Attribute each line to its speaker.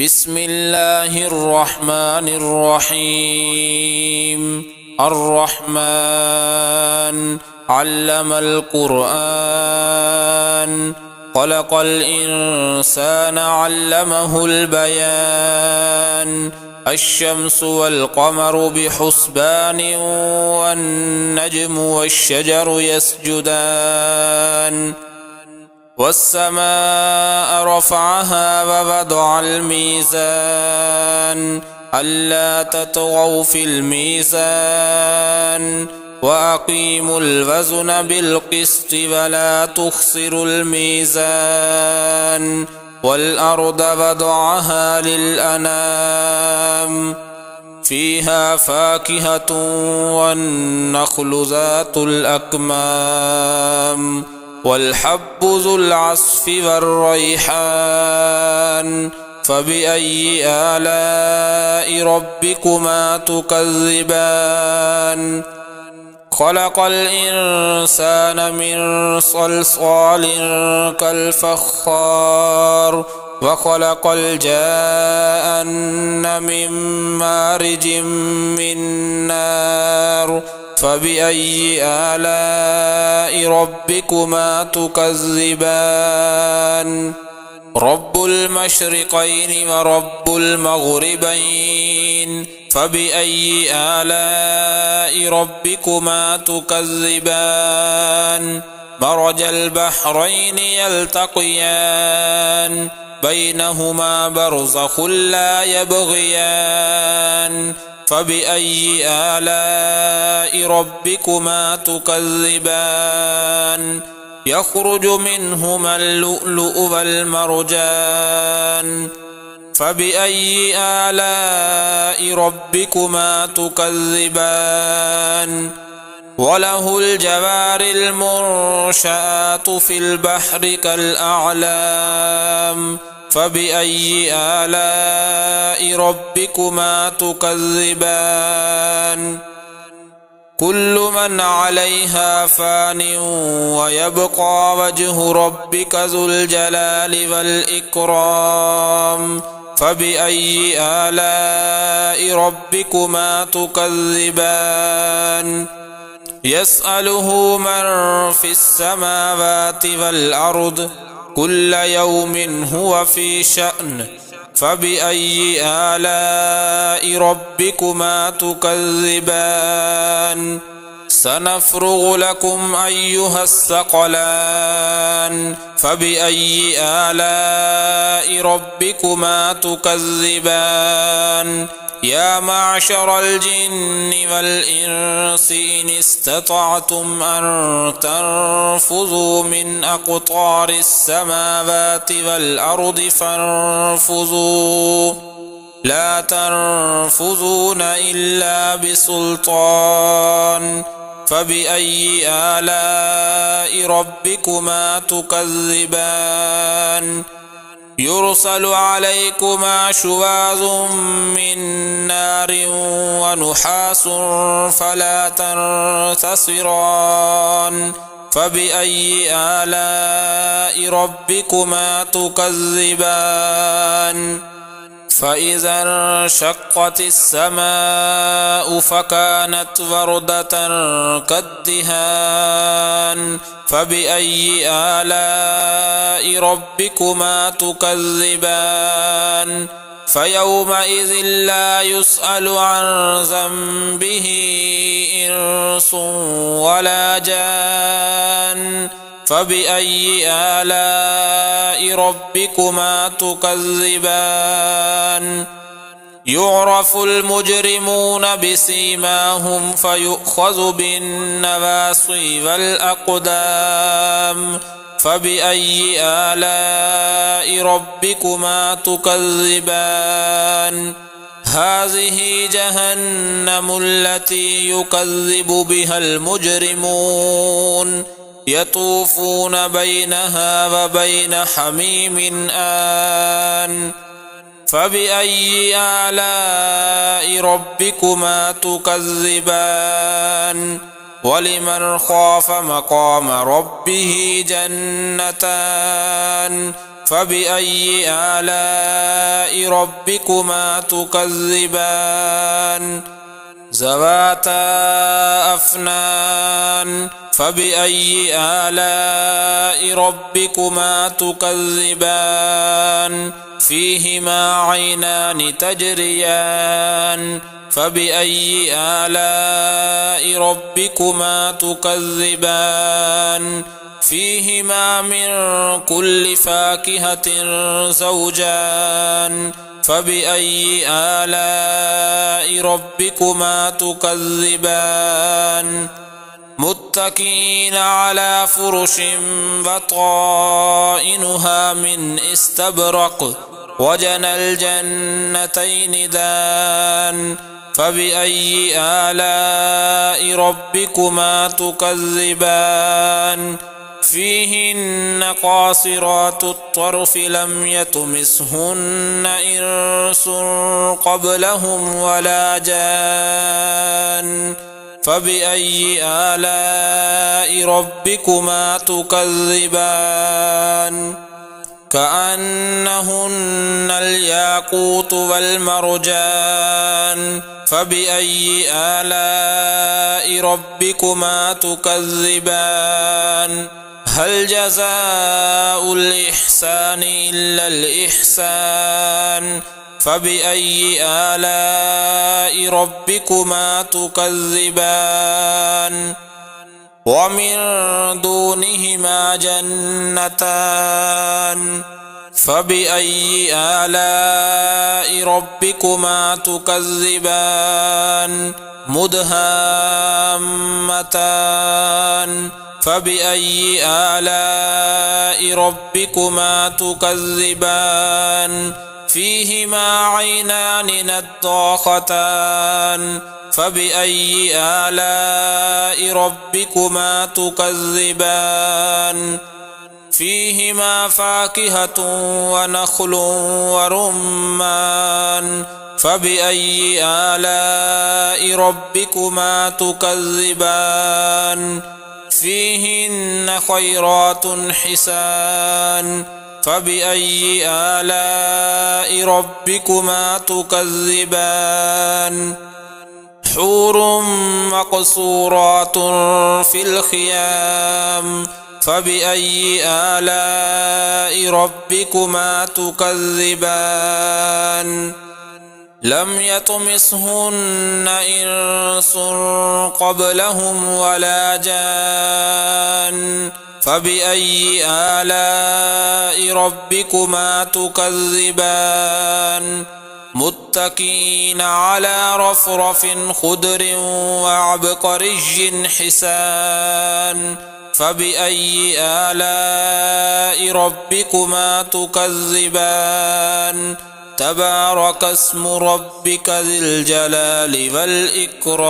Speaker 1: بسم الله الرحمن الرحيم. الرحمن علم القرآن، خلق الإنسان علمه البيان. الشمس والقمر بحسبان، والنجم والشجر يسجدان. والسماء رفعها ووضع الميزان، ألا تطغوا في الميزان، وأقيموا الوزن بالقسط ولا تخسروا الميزان. والأرض وضعها للأنام، فيها فاكهة والنخل ذات الأكمام، والحب ذو العصف والريحان. فبأي آلاء ربكما تكذبان؟ خلق الإنسان من صلصال كالفخار، وخلق الجان من مارج من نار. فبأي آلاء ربكما تكذبان؟ رب المشرقين ورب المغربين، فبأي آلاء ربكما تكذبان؟ مرج البحرين يلتقيان، بينهما برزخ لا يبغيان. فبأي آلاء ربكما تكذبان؟ يخرج منهما اللؤلؤ والمرجان. فبأي آلاء ربكما تكذبان؟ وله الجوار المنشآت في البحر كالأعلام. فبأي آلاء ربكما تكذبان؟ كل من عليها فان، ويبقى وجه ربك ذو الجلال والإكرام. فبأي آلاء ربكما تكذبان؟ يسأله من في السماوات والأرض، كل يوم هو في شأن. فبأي آلاء ربكما تكذبان؟ سنفرغ لكم أيها الثقلان. فبأي آلاء ربكما تكذبان؟ يا معشر الجن والإنس إن استطعتم أن تنفذوا من أقطار السماوات والأرض فانفذوا، لا تنفذون إلا بسلطان. فبأي آلاء ربكما تكذبان؟ يرسل عليكما شواظ من نار ونحاس فلا تنتصران. فبأي آلاء ربكما تكذبان؟ فإذا انشقت السماء فكانت وردة كالدهان. فبأي آلاء ربكما تكذبان؟ فيومئذ لا يسأل عن ذنبه إنس ولا جان. فبأي آلاء ربكما تكذبان؟ يعرف المجرمون بسيماهم فيؤخذ بالنواصي والأقدام. فبأي آلاء ربكما تكذبان؟ هذه جهنم التي يكذب بها المجرمون، يطوفون بينها وبين حميم آن. فبأي آلاء ربكما تكذبان؟ ولمن خاف مقام ربه جنتان، فبأي آلاء ربكما تكذبان ذواتا أفنان فبأي آلاء ربكما تكذبان فيهما عينان تجريان فبأي آلاء ربكما تكذبان فيهما من كل فاكهة زوجان فبأي آلاء ربكما تكذبان متكئين على فرش بطائنها من استبرق وجنى الجنتين دان فبأي آلاء ربكما تكذبان فيهن قاصرات الطرف لم يطمثهن إنس قبلهم ولا جان فبأي آلاء ربكما تكذبان كأنهن الياقوت والمرجان فبأي آلاء ربكما تكذبان هل جزاء الإحسان إلا الإحسان فبأي آلاء ربكما تكذبان ومن دونهما جنتان فبأي آلاء ربكما تكذبان مدهامتان فبأي آلاء ربكما تكذبان فيهما عينان نضاختان فبأي آلاء ربكما تكذبان فيهما فاكهة ونخل ورمان فبأي آلاء ربكما تكذبان فيهن خيرات حسان فبأي آلاء ربكما تكذبان حور مقصورات في الخيام فبأي آلاء ربكما تكذبان لم يطمثهن إنس قبلهم ولا جان فبأي آلاء ربكما تكذبان متكئين على رفرف خضر وعبقري حسان فبأي آلاء ربكما تكذبان تبارك اسم ربك ذي الجلال والإكرام